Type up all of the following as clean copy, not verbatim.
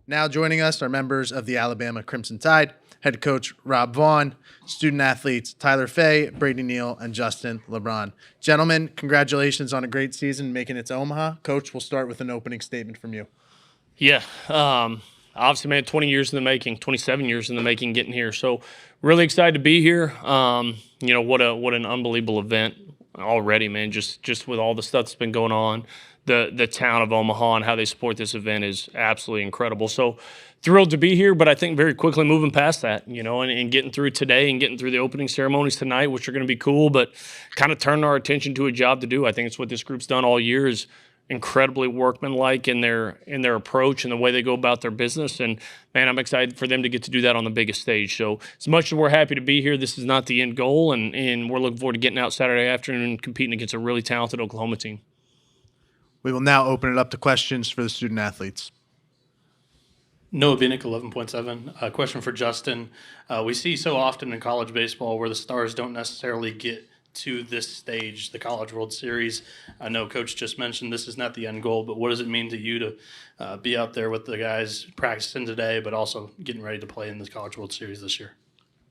Now joining us are members of the Alabama Crimson Tide, head coach Rob Vaughn, student athletes Tyler Fay, Brady Neal, and Justin Lebron. Gentlemen, congratulations on a great season making it to Omaha. Coach, we'll start with an opening statement from you. Yeah, obviously, man, 20 years in the making, 27 years in the making getting here. So really excited to be here. What an unbelievable event already, man. Just with all the stuff that's been going on, the town of Omaha and how they support this event is absolutely incredible. So thrilled to be here, but I think very quickly moving past that, and getting through today and getting through the opening ceremonies tonight, which are going to be cool, but kind of turn our attention to a job to do. I think it's what this group's done all year is incredibly workmanlike in their approach and the way they go about their business. And man, I'm excited for them to get to do that on the biggest stage. So as much as we're happy to be here, this is not the end goal, and we're looking forward to getting out Saturday afternoon and competing against a really talented Oklahoma team. We will now open it up to questions for the student athletes. Noah Binick, 11.7. A question for Justin. We see so often in college baseball where the stars don't necessarily get to this stage, the College World Series. I know Coach just mentioned this is not the end goal, but what does it mean to you to be out there with the guys practicing today, but also getting ready to play in the College World Series this year?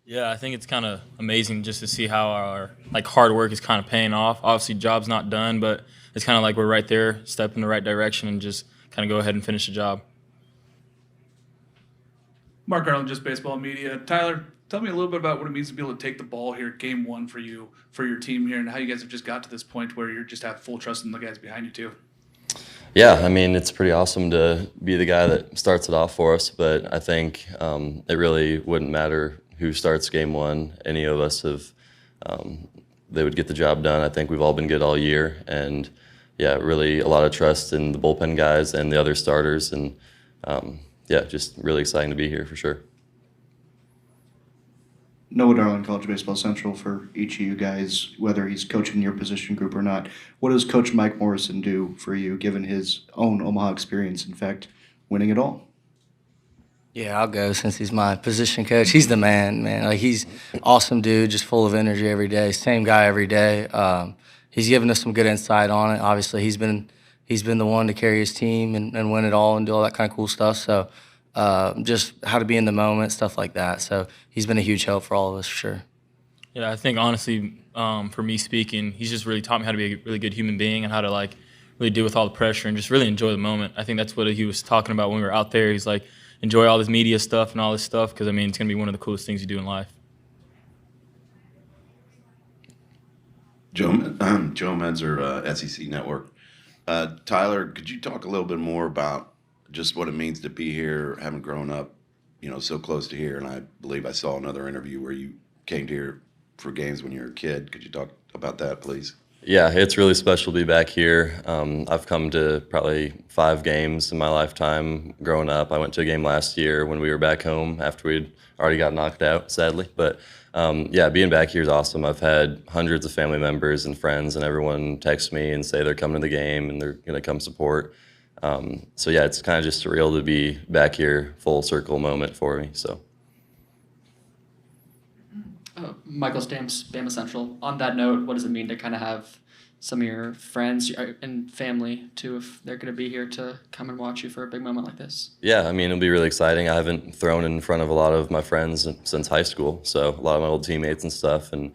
Yeah, I think it's kind of amazing just to see how our hard work is kind of paying off. Obviously, job's not done, but it's kind of like we're right there, step in the right direction, and just kind of go ahead and finish the job. Mark Garland, Just Baseball Media. Tyler, tell me a little bit about what it means to be able to take the ball here, game one for you, for your team here, and how you guys have just got to this point where you just have full trust in the guys behind you too. Yeah, I mean, it's pretty awesome to be the guy that starts it off for us, but I think it really wouldn't matter who starts game one. Any of us they would get the job done. I think we've all been good all year, and yeah, really a lot of trust in the bullpen guys and the other starters, and yeah, just really exciting to be here for sure. Noah Darling, College Baseball Central, for each of you guys, whether he's coaching your position group or not. What does Coach Mike Morrison do for you, given his own Omaha experience, in fact, winning it all? Yeah, I'll go since he's my position coach. He's the man. Like, he's awesome dude, just full of energy every day. Same guy every day. He's given us some good insight on it. Obviously, he's been the one to carry his team and win it all and do all that kind of cool stuff. So just how to be in the moment, stuff like that. So he's been a huge help for all of us, for sure. Yeah, I think honestly, for me speaking, he's just really taught me how to be a really good human being and how to really deal with all the pressure and just really enjoy the moment. I think that's what he was talking about when we were out there. He's like, enjoy all this media stuff and all this stuff because, I mean, it's going to be one of the coolest things you do in life. Joe Medzer, SEC Network. Tyler, could you talk a little bit more about just what it means to be here, having grown up, so close to here? And I believe I saw another interview where you came to here for games when you were a kid. Could you talk about that, please? Yeah, it's really special to be back here. I've come to probably 5 games in my lifetime growing up. I went to a game last year when we were back home after we'd already got knocked out, sadly. But yeah, being back here is awesome. I've had hundreds of family members and friends, and everyone texts me and say they're coming to the game and they're going to come support. So yeah, it's kind of just surreal to be back here, full circle moment for me. So. Michael Stamps, Bama Central. On that note, what does it mean to kind of have some of your friends and family too, if they're going to be here to come and watch you for a big moment like this? Yeah, I mean, it'll be really exciting. I haven't thrown in front of a lot of my friends since high school, so a lot of my old teammates and stuff, and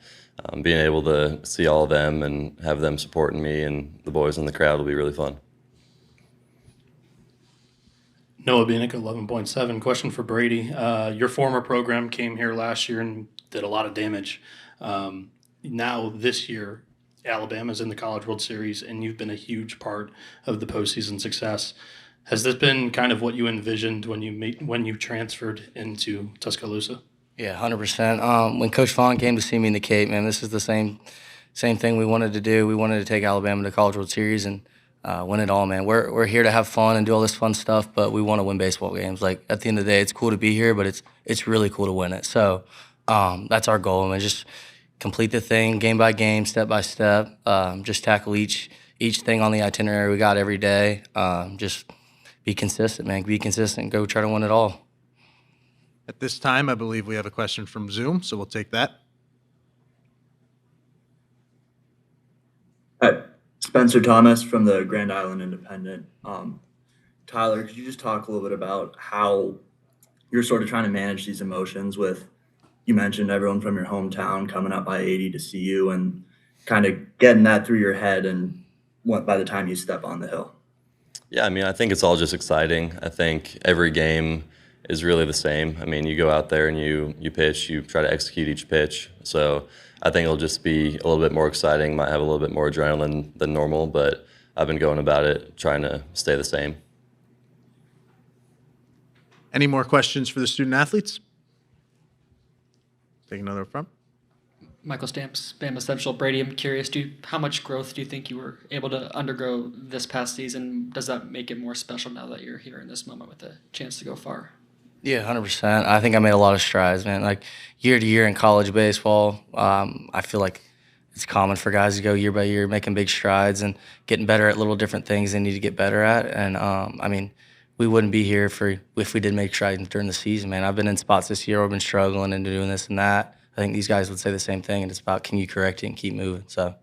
being able to see all of them and have them supporting me and the boys in the crowd will be really fun. Noah Binick, 11.7. Question for Brady. Your former program came here last year and did a lot of damage. Now this year, Alabama's in the College World Series, and you've been a huge part of the postseason success. Has this been kind of what you envisioned when you transferred into Tuscaloosa? Yeah, 100%. When Coach Vaughn came to see me in the Cape, man, this is the same thing we wanted to do. We wanted to take Alabama to College World Series and win it all, man. We're here to have fun and do all this fun stuff, but we want to win baseball games. Like, at the end of the day, it's cool to be here, but it's really cool to win it. So that's our goal, man. Just complete the thing game by game, step by step. Just tackle each thing on the itinerary we got every day. Just be consistent, man. Be consistent. Go try to win it all. At this time, I believe we have a question from Zoom, so we'll take that. Hi, Spencer Thomas from the Grand Island Independent. Tyler, could you just talk a little bit about how you're sort of trying to manage these emotions with, you mentioned everyone from your hometown coming up by 80 to see you and kind of getting that through your head and what by the time you step on the hill? Yeah, I mean, I think it's all just exciting. I think every game is really the same. I mean, you go out there and you pitch, you try to execute each pitch. So I think it'll just be a little bit more exciting, might have a little bit more adrenaline than normal, but I've been going about it trying to stay the same. Any more questions for the student athletes? Take another up front. Michael Stamps, Bama Central. Brady, I'm curious, how much growth do you think you were able to undergo this past season? Does that make it more special now that you're here in this moment with a chance to go far? Yeah, 100%. I think I made a lot of strides, man. Like year to year in college baseball, I feel like it's common for guys to go year by year making big strides and getting better at little different things they need to get better at. And I mean, we wouldn't be here if we didn't make strides during the season, man. I've been in spots this year where I've been struggling and doing this and that. I think these guys would say the same thing, and it's about can you correct it and keep moving. So.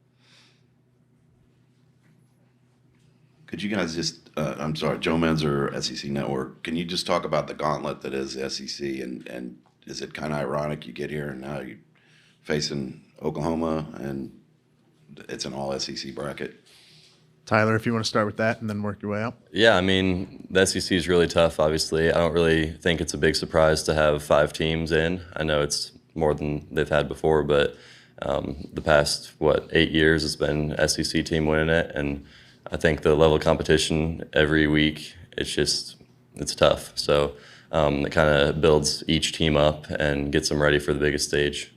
Could you guys just, I'm sorry, Joe Menzer, SEC Network, can you just talk about the gauntlet that is the SEC, and is it kind of ironic you get here and now you're facing Oklahoma and it's an all SEC bracket? Tyler, if you want to start with that and then work your way up. Yeah, I mean, the SEC is really tough, obviously. I don't really think it's a big surprise to have 5 teams in. I know it's more than they've had before, but the past, 8 years it's been SEC team winning it, and I think the level of competition every week, it's tough. So it kind of builds each team up and gets them ready for the biggest stage.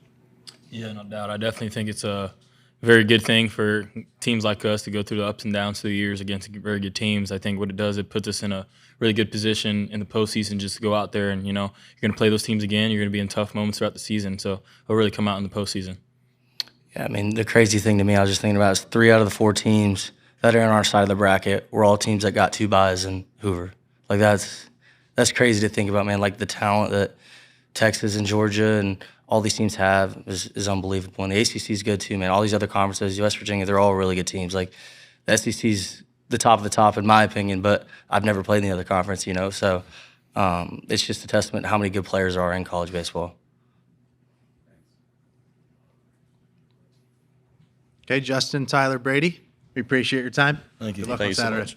Yeah, no doubt. I definitely think it's a very good thing for teams like us to go through the ups and downs through the years against very good teams. I think what it does, it puts us in a really good position in the postseason just to go out there and, you're going to play those teams again. You're going to be in tough moments throughout the season. So it'll really come out in the postseason. Yeah, I mean, the crazy thing to me I was just thinking about is 3 out of the 4 teams that are on our side of the bracket were all teams that got 2 byes in Hoover. Like, that's crazy to think about, man. Like, the talent that Texas and Georgia and all these teams have is unbelievable. And the ACC is good too, man. All these other conferences, West Virginia, they're all really good teams. Like, the SEC's the top of the top, in my opinion, but I've never played in the other conference, So it's just a testament to how many good players there are in college baseball. Okay, Justin, Tyler, Brady, we appreciate your time. Thank you. Good luck Thank on you so Saturday. much.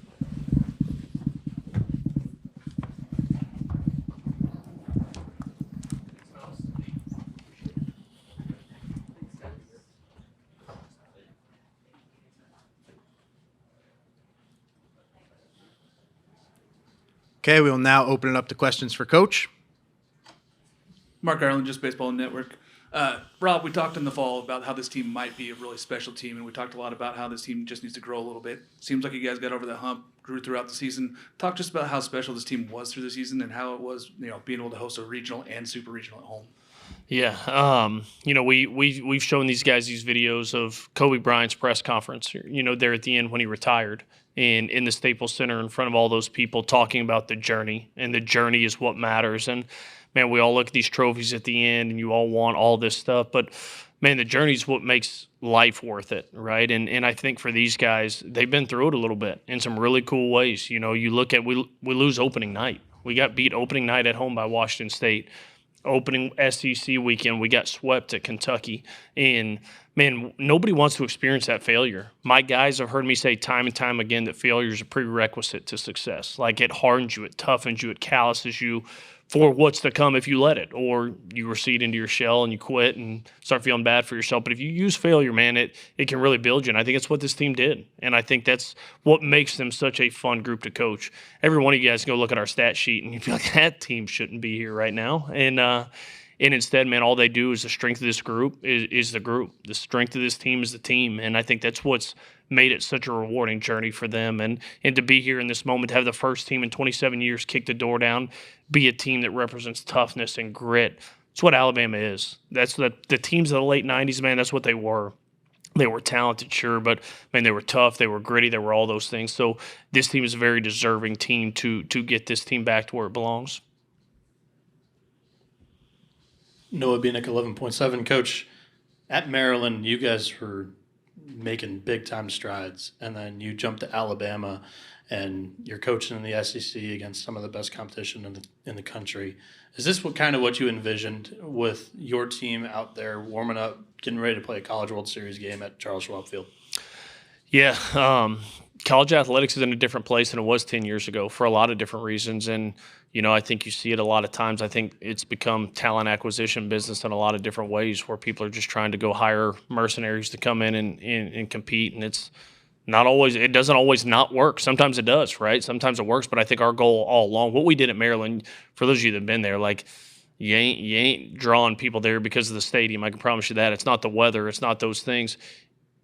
Okay, we will now open it up to questions for Coach. Mark Ireland, Just Baseball Network. Rob, we talked in the fall about how this team might be a really special team, and we talked a lot about how this team just needs to grow a little bit. Seems like you guys got over that hump, grew throughout the season. Talk just about how special this team was through the season and how it was, being able to host a regional and super regional at home. Yeah, we've shown these guys these videos of Kobe Bryant's press conference, there at the end when he retired, and in the Staples Center in front of all those people talking about the journey, and the journey is what matters. And man, we all look at these trophies at the end, and you all want all this stuff, but man, the journey is what makes life worth it, right? And I think for these guys, they've been through it a little bit in some really cool ways. You look at we lose opening night. We got beat opening night at home by Washington State. Opening SEC weekend, we got swept at Kentucky. And, man, nobody wants to experience that failure. My guys have heard me say time and time again that failure is a prerequisite to success. Like, it hardens you, it toughens you, it calluses you for what's to come if you let it, or you recede into your shell and you quit and start feeling bad for yourself. But if you use failure, man, it can really build you. And I think that's what this team did. And I think that's what makes them such a fun group to coach. Every one of you guys can go look at our stat sheet and you'd be like, that team shouldn't be here right now. And instead, man, all they do is the strength of this group is the group. The strength of this team is the team. And I think that's what's made it such a rewarding journey for them. And to be here in this moment, to have the first team in 27 years kick the door down, be a team that represents toughness and grit. It's what Alabama is. That's the teams of the late 90s, man, that's what they were. They were talented, sure, but, man, they were tough, they were gritty, they were all those things. So this team is a very deserving team to get this team back to where it belongs. Noah Bieniek, 11.7. Coach, at Maryland, you guys were making big-time strides, and then you jumped to Alabama, and you're coaching in the SEC against some of the best competition in the country. Is this what you envisioned with your team out there warming up, getting ready to play a College World Series game at Charles Schwab Field? Yeah, college athletics is in a different place than it was 10 years ago for a lot of different reasons. And, I think you see it a lot of times. I think it's become talent acquisition business in a lot of different ways where people are just trying to go hire mercenaries to come in and compete. And it doesn't always not work. Sometimes it does, right? Sometimes it works. But I think our goal all along, what we did at Maryland, for those of you that have been there, like, you ain't drawing people there because of the stadium. I can promise you that. It's not the weather. It's not those things.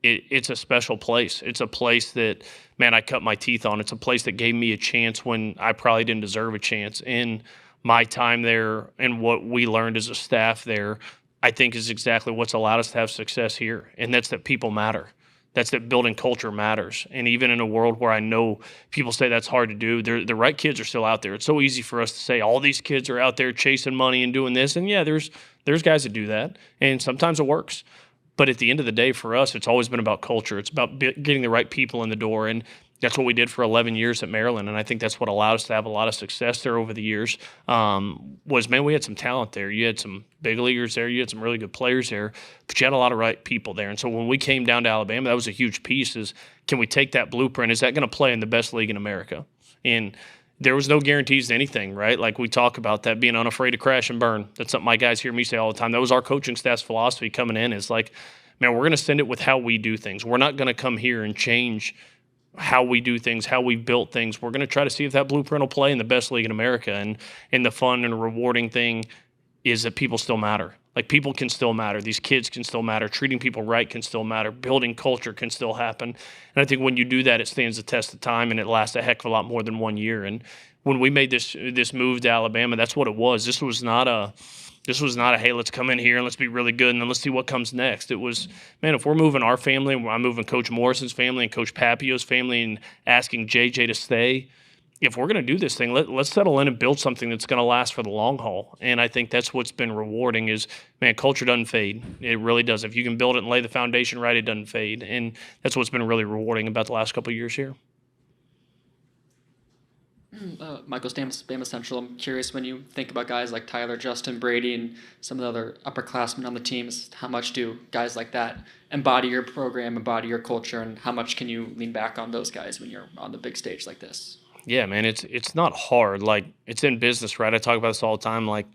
It's a special place. It's a place that, man, I cut my teeth on. It's a place that gave me a chance when I probably didn't deserve a chance. In my time there and what we learned as a staff there, I think is exactly what's allowed us to have success here. And that's that people matter. That's that building culture matters. And even in a world where I know people say that's hard to do, the right kids are still out there. It's so easy for us to say all these kids are out there chasing money and doing this. And yeah, there's guys that do that. And sometimes it works. But at the end of the day, for us, it's always been about culture. It's about getting the right people in the door. And that's what we did for 11 years at Maryland. And I think that's what allowed us to have a lot of success there over the years. We had some talent there. You had some big leaguers there. You had some really good players there. But you had a lot of right people there. And so when we came down to Alabama, that was a huge piece is, can we take that blueprint? Is that going to play in the best league in America? And there was no guarantees to anything, right? Like we talk about that being unafraid to crash and burn. That's something my guys hear me say all the time. That was our coaching staff's philosophy coming in is like, man, we're going to send it with how we do things. We're not going to come here and change how we do things, how we built things. We're going to try to see if that blueprint will play in the best league in America. And the fun and rewarding thing is that people still matter. Like people can still matter. These kids can still matter. Treating people right can still matter. Building culture can still happen. And I think when you do that, it stands the test of time and it lasts a heck of a lot more than 1 year. And when we made this move to Alabama, that's what it was. This was not a hey, let's come in here and let's be really good and then let's see what comes next. It was, man, if we're moving our family, I'm moving Coach Morrison's family and Coach Papio's family and asking JJ to stay, if we're going to do this thing, let's settle in and build something that's going to last for the long haul. And I think that's what's been rewarding is, man, culture doesn't fade. It really does. If you can build it and lay the foundation right, it doesn't fade. And that's what's been really rewarding about the last couple of years here. Michael Stamps, Bama Central. I'm curious when you think about guys like Tyler, Justin, Brady, and some of the other upperclassmen on the team, is how much do guys like that embody your program, embody your culture, and how much can you lean back on those guys when you're on the big stage like this? Yeah, man, it's not hard. Like, it's in business, right? I talk about this all the time. Like,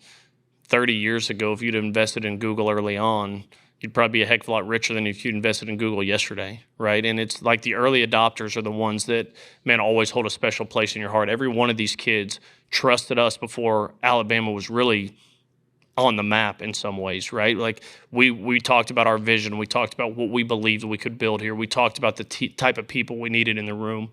30 years ago, if you'd have invested in Google early on, you'd probably be a heck of a lot richer than if you'd invested in Google yesterday, right? And it's like the early adopters are the ones that, man, always hold a special place in your heart. Every one of these kids trusted us before Alabama was really on the map in some ways, right? Like we talked about our vision. We talked about what we believed we could build here. We talked about the type of people we needed in the room.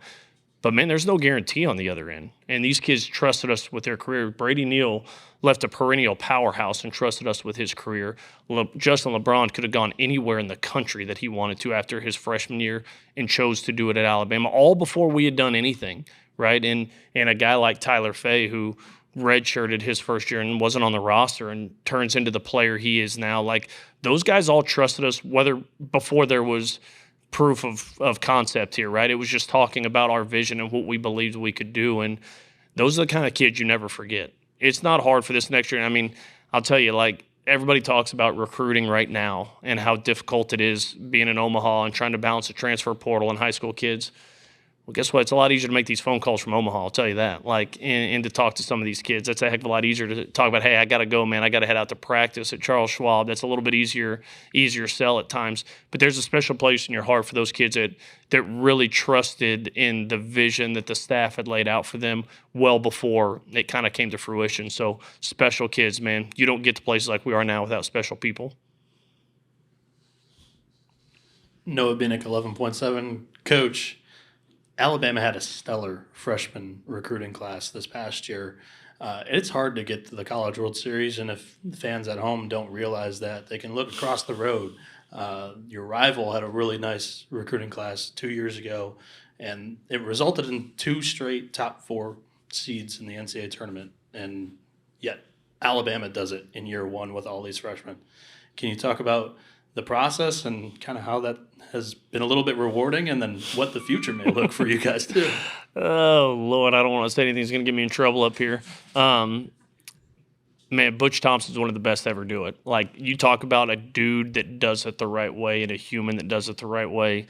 But, man, there's no guarantee on the other end. And these kids trusted us with their career. Brady Neal left a perennial powerhouse and trusted us with his career. Justin LeBron could have gone anywhere in the country that he wanted to after his freshman year and chose to do it at Alabama, all before we had done anything, right? And a guy like Tyler Fay, who redshirted his first year and wasn't on the roster and turns into the player he is now, like those guys all trusted us whether before there was – proof of concept here, right? It was just talking about our vision and what we believed we could do. And those are the kind of kids you never forget. It's not hard for this next year. I mean, I'll tell you, like, everybody talks about recruiting right now and how difficult it is being in Omaha and trying to balance the transfer portal and high school kids. Well, guess what? It's a lot easier to make these phone calls from Omaha, I'll tell you that. Like, and to talk to some of these kids, that's a heck of a lot easier to talk about, hey, I got to go, man. I got to head out to practice at Charles Schwab. That's a little bit easier sell at times. But there's a special place in your heart for those kids that really trusted in the vision that the staff had laid out for them well before it kind of came to fruition. So special kids, man. You don't get to places like we are now without special people. Noah Binnick, 11.7. Coach, Alabama had a stellar freshman recruiting class this past year. It's hard to get to the College World Series, and if fans at home don't realize that, they can look across the road. Your rival had a really nice recruiting class 2 years ago, and it resulted in 2 straight top 4 seeds in the NCAA tournament, and yet Alabama does it in year 1 with all these freshmen. Can you talk about the process and kind of how that has been a little bit rewarding, and then what the future may look for you guys too. Oh Lord, I don't want to say anything that's going to get me in trouble up here. Man, Butch Thompson's one of the best to ever do it. Like, you talk about a dude that does it the right way and a human that does it the right way.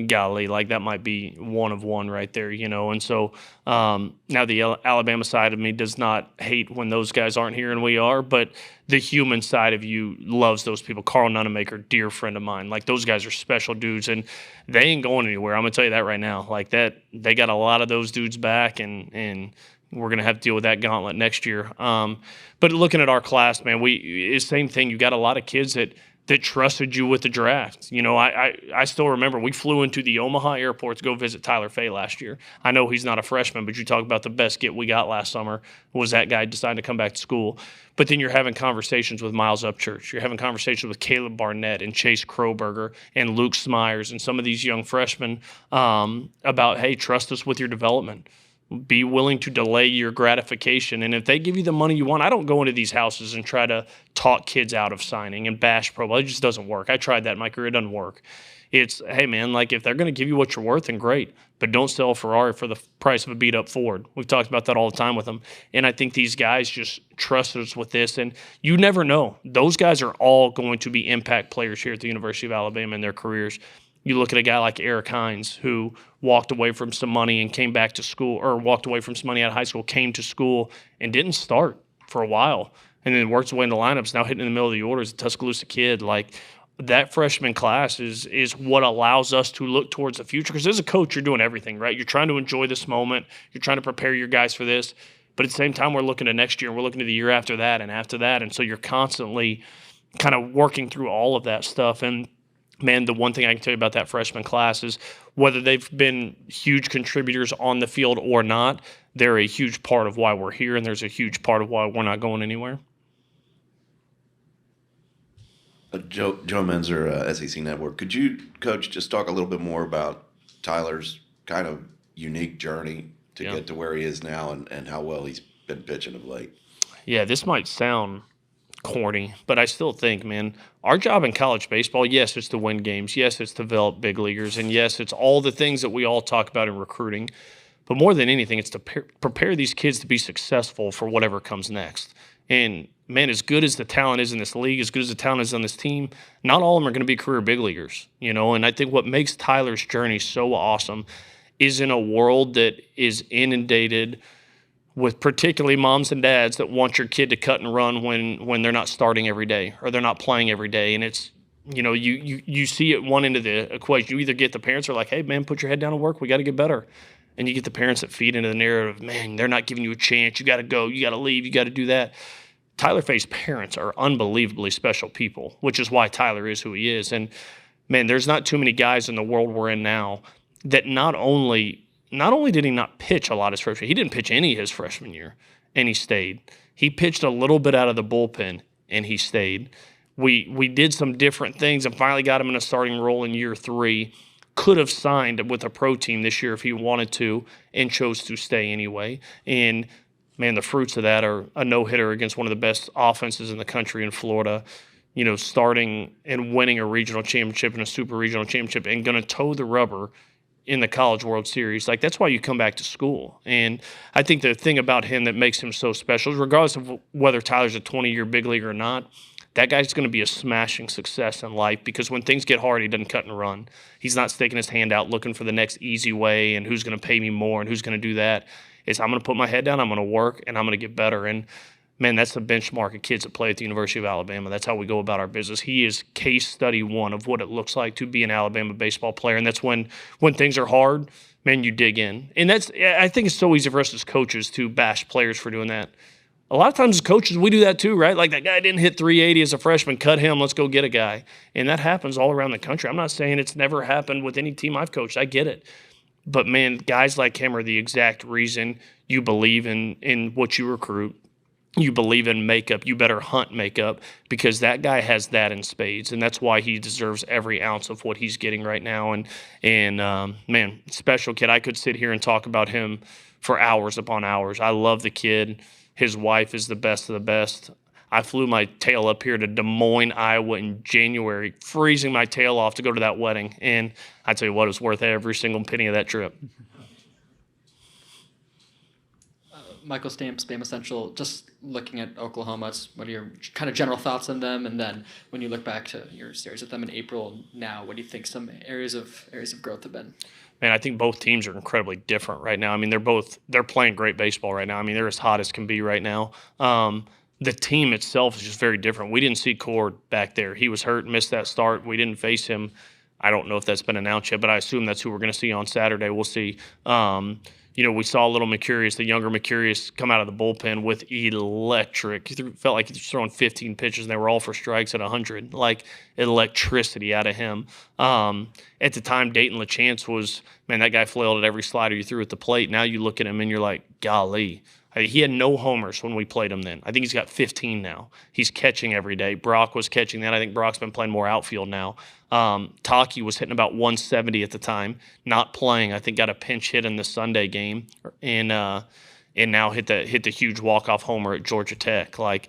Golly, like that might be one of one right there, you know. And so now the Alabama side of me does not hate when those guys aren't here and we are, but the human side of you loves those people. Carl Nunemaker, dear friend of mine. Like, those guys are special dudes, and they ain't going anywhere. I'm gonna tell you that right now. Like, that, they got a lot of those dudes back, and we're going to have to deal with that gauntlet next year. But looking at our class, man, it's the same thing. You got a lot of kids that trusted you with the draft. You know, I still remember we flew into the Omaha airport to go visit Tyler Fay last year. I know he's not a freshman, but you talk about the best get we got last summer was that guy deciding to come back to school. But then you're having conversations with Miles Upchurch. You're having conversations with Caleb Barnett and Chase Kroberger and Luke Smyers and some of these young freshmen about, hey, trust us with your development. Be willing to delay your gratification. And if they give you the money you want, I don't go into these houses and try to talk kids out of signing and bash pro ball. It just doesn't work. I tried that in my career. It doesn't work. It's, hey, man, like, if they're going to give you what you're worth, then great. But don't sell a Ferrari for the price of a beat-up Ford. We've talked about that all the time with them. And I think these guys just trust us with this. And you never know. Those guys are all going to be impact players here at the University of Alabama in their careers. You look at a guy like Eric Hines, who walked away from some money and came back to school, or walked away from some money out of high school, came to school, and didn't start for a while, and then works away in the lineups, now hitting in the middle of the order as a Tuscaloosa kid. Like, that freshman class is what allows us to look towards the future. Because as a coach, you're doing everything, right? You're trying to enjoy this moment. You're trying to prepare your guys for this. But at the same time, we're looking to next year, and we're looking to the year after that and after that. And so you're constantly kind of working through all of that stuff. And man, the one thing I can tell you about that freshman class is whether they've been huge contributors on the field or not, they're a huge part of why we're here, and there's a huge part of why we're not going anywhere. Joe Menzer, SEC Network. Could you, Coach, just talk a little bit more about Tyler's kind of unique journey to get to where he is now, and how well he's been pitching of late? Yeah, this might sound corny, but I still think, man, our job in college baseball, yes, it's to win games. Yes, it's to develop big leaguers. And yes, it's all the things that we all talk about in recruiting. But more than anything, it's to prepare these kids to be successful for whatever comes next. And, man, as good as the talent is in this league, as good as the talent is on this team, not all of them are going to be career big leaguers, you know. And I think what makes Tyler's journey so awesome is in a world that is inundated with particularly moms and dads that want your kid to cut and run when they're not starting every day or they're not playing every day. And it's, you know, you see it one end of the equation. You either get the parents who are like, hey, man, put your head down and work. We got to get better. And you get the parents that feed into the narrative, man, they're not giving you a chance. You got to go. You got to leave. You got to do that. Tyler Fay's parents are unbelievably special people, which is why Tyler is who he is. And, man, there's not too many guys in the world we're in now that not only did he not pitch a lot his freshman year, he didn't pitch any his freshman year, and he stayed. He pitched a little bit out of the bullpen, and he stayed. We did some different things and finally got him in a starting role in year 3. Could have signed with a pro team this year if he wanted to, and chose to stay anyway. And, man, the fruits of that are a no-hitter against one of the best offenses in the country in Florida, you know, starting and winning a regional championship and a super regional championship and going to toe the rubber in the College World Series. Like, that's why you come back to school. And I think the thing about him that makes him so special is regardless of whether Tyler's a 20-year big leaguer or not, that guy's going to be a smashing success in life, because when things get hard, he doesn't cut and run. He's not sticking his hand out looking for the next easy way and who's going to pay me more and who's going to do that. It's, I'm going to put my head down, I'm going to work, and I'm going to get better. And, man, that's the benchmark of kids that play at the University of Alabama. That's how we go about our business. He is case study one of what it looks like to be an Alabama baseball player. And that's when things are hard, man, you dig in. And that's, I think it's so easy for us as coaches to bash players for doing that. A lot of times as coaches, we do that too, right? Like, that guy didn't hit 380 as a freshman, cut him, let's go get a guy. And that happens all around the country. I'm not saying it's never happened with any team I've coached. I get it. But, man, guys like him are the exact reason you believe in what you recruit. You believe in makeup, you better hunt makeup, because that guy has that in spades, and that's why he deserves every ounce of what he's getting right now. And man, special kid. I could sit here and talk about him for hours upon hours. I love the kid. His wife is the best of the best. I flew my tail up here to Des Moines, Iowa in January, freezing my tail off to go to that wedding. And I tell you what, it was worth every single penny of that trip. Michael Stamps, Bama Central, just looking at Oklahoma, what are your kind of general thoughts on them? And then when you look back to your series with them in April now, what do you think some areas of growth have been? Man, I think both teams are incredibly different right now. I mean, they're playing great baseball right now. I mean, they're as hot as can be right now. The team itself is just very different. We didn't see Cord back there. He was hurt, missed that start. We didn't face him. I don't know if that's been announced yet, but I assume that's who we're going to see on Saturday. We'll see. We saw little Mercurius, the younger Mercurius, come out of the bullpen with electric. Felt like he was throwing 15 pitches, and they were all for strikes at 100. Like electricity out of him. At the time, Dayton LaChance was, man, that guy flailed at every slider you threw at the plate. Now you look at him, and you're like, golly. He had no homers when we played him then. I think he's got 15 now. He's catching every day. Brock was catching that. I think Brock's been playing more outfield now. Taki was hitting about 170 at the time, not playing. I think got a pinch hit in the Sunday game, and now hit the huge walk-off homer at Georgia Tech. Like,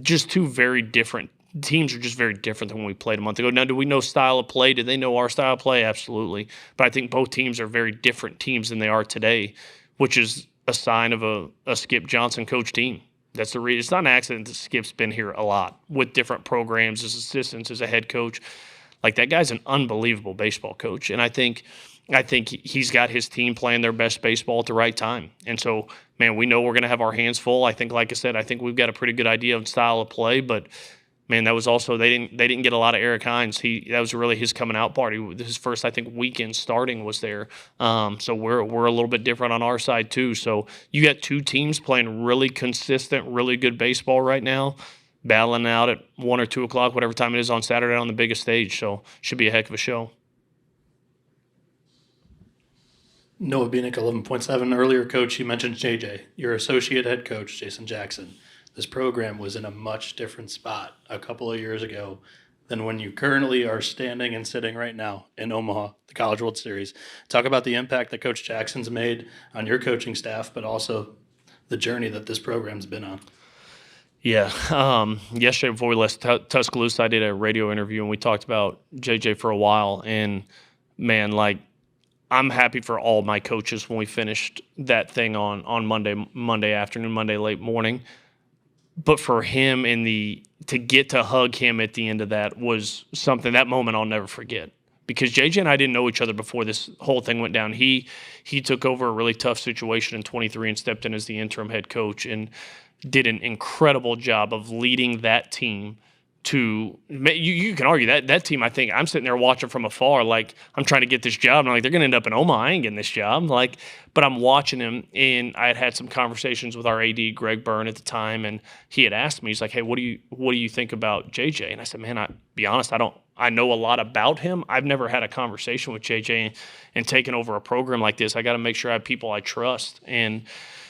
just two very different teams are just very different than when we played a month ago. Now, do we know style of play? Did they know our style of play? Absolutely. But I think both teams are very different teams than they are today, which is a sign of a Skip Johnson coach team. That's the reason. It's not an accident that Skip's been here a lot with different programs as assistants, as a head coach. Like, that guy's an unbelievable baseball coach, and I think he's got his team playing their best baseball at the right time. And so, man, we know we're going to have our hands full. I think, like I said, I think we've got a pretty good idea of style of play, but man, that was also they didn't get a lot of Eric Hines. That was really his coming out party. His first, I think, weekend starting was there. So we're a little bit different on our side too. So you got two teams playing really consistent, really good baseball right now, battling out at 1 or 2 o'clock, whatever time it is on Saturday on the biggest stage. So should be a heck of a show. Noah Bieniek, 11.7. Earlier, Coach, you mentioned JJ, your associate head coach, Jason Jackson. This program was in a much different spot a couple of years ago than when you currently are standing and sitting right now in Omaha, the College World Series. Talk about the impact that Coach Jackson's made on your coaching staff, but also the journey that this program's been on. Yeah. Yesterday before we left Tuscaloosa, I did a radio interview, and we talked about JJ for a while. And, man, like, I'm happy for all my coaches when we finished that thing on Monday afternoon, Monday late morning. But for him to get to hug him at the end of that was something, that moment I'll never forget. Because JJ and I didn't know each other before this whole thing went down. He took over a really tough situation in 23 and stepped in as the interim head coach and did an incredible job of leading that team to – you can argue that team, I think, I'm sitting there watching from afar like I'm trying to get this job. And I'm like, they're going to end up in Omaha. I ain't getting this job. Like, but I'm watching him, and I had some conversations with our AD, Greg Byrne, at the time, and he had asked me, he's like, hey, what do you think about JJ? And I said, man, be honest, I know a lot about him. I've never had a conversation with JJ and taken over a program like this. I got to make sure I have people I trust. And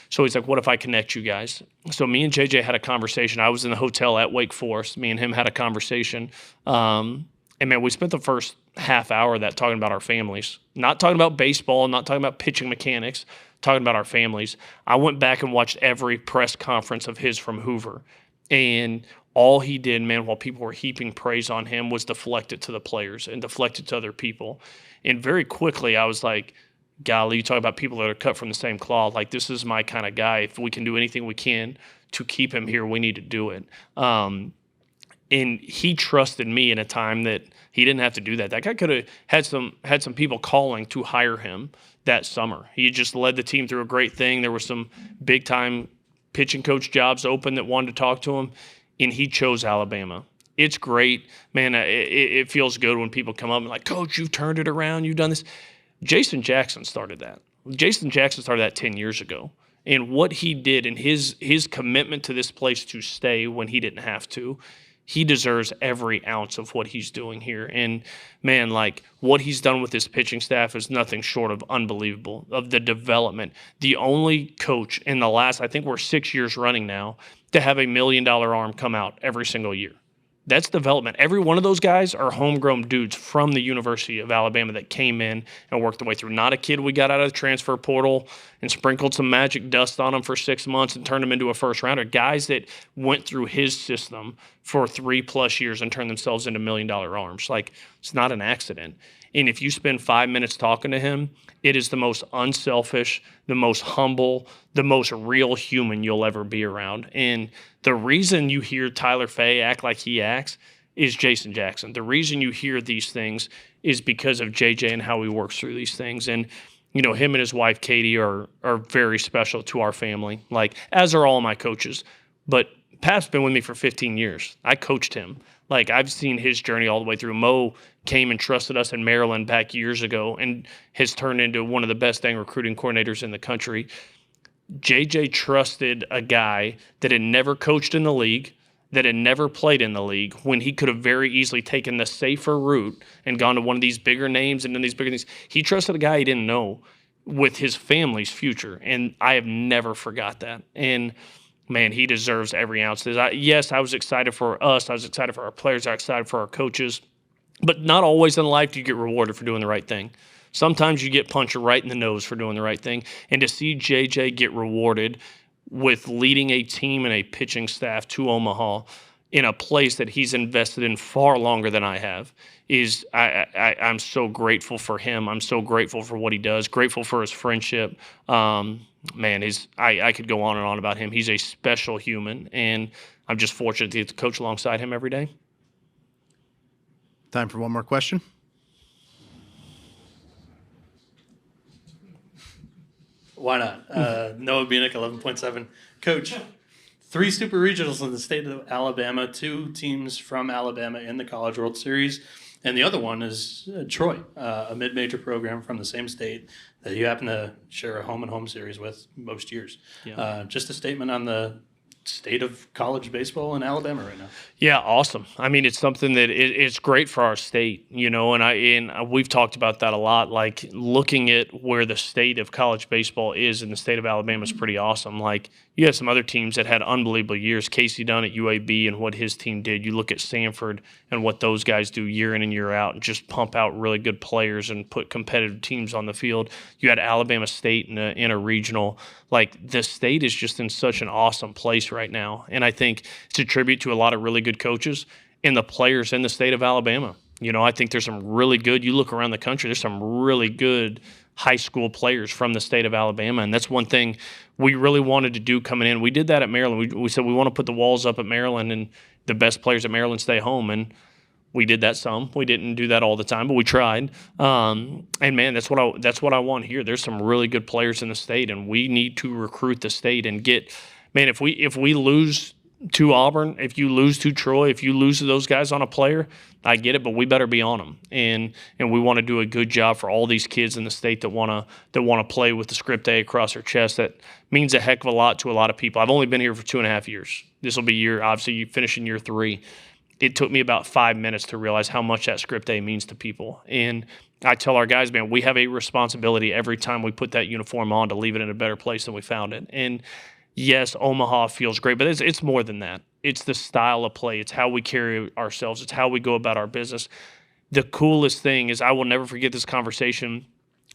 so he's like, what if I connect you guys? So me and JJ had a conversation. I was in the hotel at Wake Forest. Me and him had a conversation. And, man, we spent the first half hour of that talking about our families. Not talking about baseball, not talking about pitching mechanics, talking about our families. I went back and watched every press conference of his from Hoover. And all he did, man, while people were heaping praise on him, was deflect it to the players and deflect it to other people. And very quickly I was like, golly, you talk about people that are cut from the same cloth. Like, this is my kind of guy. If we can do anything we can to keep him here, we need to do it. And he trusted me in a time that he didn't have to do that. That guy could have had some people calling to hire him that summer. He just led the team through a great thing. There were some big-time pitching coach jobs open that wanted to talk to him, and he chose Alabama. It's great. Man, it feels good when people come up and like, Coach, you've turned it around. You've done this. Jason Jackson started that. Jason Jackson started that 10 years ago. And what he did and his commitment to this place to stay when he didn't have to, he deserves every ounce of what he's doing here. And, man, like, what he's done with his pitching staff is nothing short of unbelievable, of the development. The only coach in the last, I think we're 6 years running now, to have $1 million arm come out every single year. That's development. Every one of those guys are homegrown dudes from the University of Alabama that came in and worked their way through. Not a kid we got out of the transfer portal and sprinkled some magic dust on him for 6 months and turned him into a first rounder. Guys that went through his system for 3+ years and turned themselves into $1 million arms. Like, it's not an accident. And if you spend 5 minutes talking to him, it is the most unselfish, the most humble, the most real human you'll ever be around. And the reason you hear Tyler Fay act like he acts is Jason Jackson. The reason you hear these things is because of JJ and how he works through these things. And, you know, him and his wife, Katie, are very special to our family, like, as are all of my coaches. But Pap's been with me for 15 years. I coached him. Like, I've seen his journey all the way through. Mo came and trusted us in Maryland back years ago and has turned into one of the best dang recruiting coordinators in the country. JJ trusted a guy that had never coached in the league, that had never played in the league, when he could have very easily taken the safer route and gone to one of these bigger names and done these bigger things. He trusted a guy he didn't know with his family's future, and I have never forgot that. And man, he deserves every ounce of this. Yes, I was excited for us. I was excited for our players. I was excited for our coaches. But not always in life do you get rewarded for doing the right thing. Sometimes you get punched right in the nose for doing the right thing. And to see JJ get rewarded with leading a team and a pitching staff to Omaha in a place that he's invested in far longer than I have is I'm so grateful for him. I'm so grateful for what he does, grateful for his friendship. Man, I could go on and on about him. He's a special human, and I'm just fortunate to get to coach alongside him every day. Time for one more question. Why not? Noah Bieniek, 11.7. Coach, 3 super regionals in the state of Alabama, 2 teams from Alabama in the College World Series, and the other one is Troy, a mid-major program from the same state that you happen to share a home-and-home series with most years. Yeah. Just a statement on the state of college baseball in Alabama right now. Yeah, awesome. I mean, it's something that it's great for our state, you know, and we've talked about that a lot. Like, looking at where the state of college baseball is in the state of Alabama is pretty awesome. Like, you have some other teams that had unbelievable years. Casey Dunn at UAB and what his team did. You look at Sanford and what those guys do year in and year out and just pump out really good players and put competitive teams on the field. You had Alabama State in a regional. Like, the state is just in such an awesome place right now. And I think it's a tribute to a lot of really good coaches and the players in the state of Alabama. You know, I think there's some really good, you look around the country, there's some really good high school players from the state of Alabama. And that's one thing we really wanted to do coming in. We did that at Maryland. We said we want to put the walls up at Maryland and the best players at Maryland stay home. And we did that some. We didn't do that all the time, but we tried. And man, that's what I want here. There's some really good players in the state, and we need to recruit the state and get. Man, if we lose to Auburn, if you lose to Troy, if you lose to those guys on a player, I get it, but we better be on them. And we want to do a good job for all these kids in the state that want to play with the script A across their chest. That means a heck of a lot to a lot of people. I've only been here for 2.5 years. This will be obviously you finish in year 3. It took me about 5 minutes to realize how much that script A means to people. And I tell our guys, man, we have a responsibility every time we put that uniform on to leave it in a better place than we found it. And yes, Omaha feels great, but it's more than that. It's the style of play. It's how we carry ourselves. It's how we go about our business. The coolest thing is I will never forget this conversation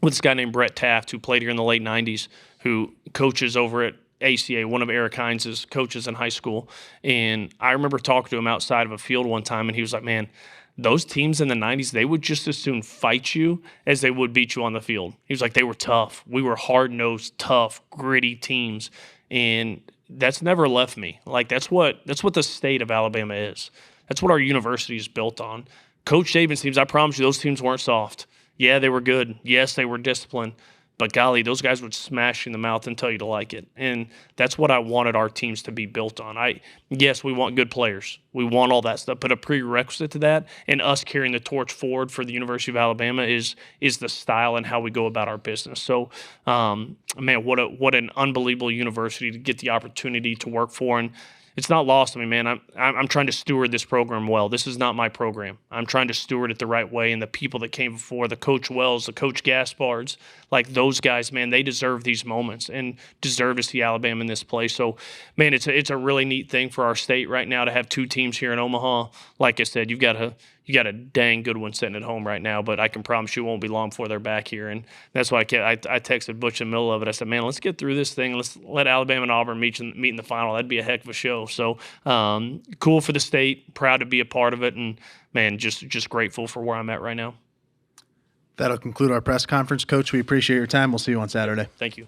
with this guy named Brett Taft, who played here in the late 90s, who coaches over at ACA, one of Eric Hines' coaches in high school. And I remember talking to him outside of a field one time, and he was like, man, those teams in the 90s, they would just as soon fight you as they would beat you on the field. He was like, they were tough. We were hard-nosed, tough, gritty teams. And that's never left me. Like, that's what the state of Alabama is. That's what our university is built on. Coach Saban's teams, I promise you, those teams weren't soft. Yeah, they were good. Yes, they were disciplined. But golly, those guys would smash you in the mouth and tell you to like it. And that's what I wanted our teams to be built on. Yes, we want good players. We want all that stuff. But a prerequisite to that and us carrying the torch forward for the University of Alabama is the style and how we go about our business. So, man, what an unbelievable university to get the opportunity to work for. And it's not lost on me, man. I'm trying to steward this program well. This is not my program. I'm trying to steward it the right way, and the people that came before, the Coach Wells, the Coach Gaspards, like those guys, man, they deserve these moments and deserve to see Alabama in this place. So, man, it's a really neat thing for our state right now to have 2 teams here in Omaha. Like I said, you got a dang good one sitting at home right now, but I can promise you it won't be long before they're back here. And that's why I texted Butch in the middle of it. I said, man, let's get through this thing. Let's let Alabama and Auburn meet in the final. That'd be a heck of a show. So cool for the state, proud to be a part of it, and, man, just grateful for where I'm at right now. That'll conclude our press conference. Coach, we appreciate your time. We'll see you on Saturday. Thank you.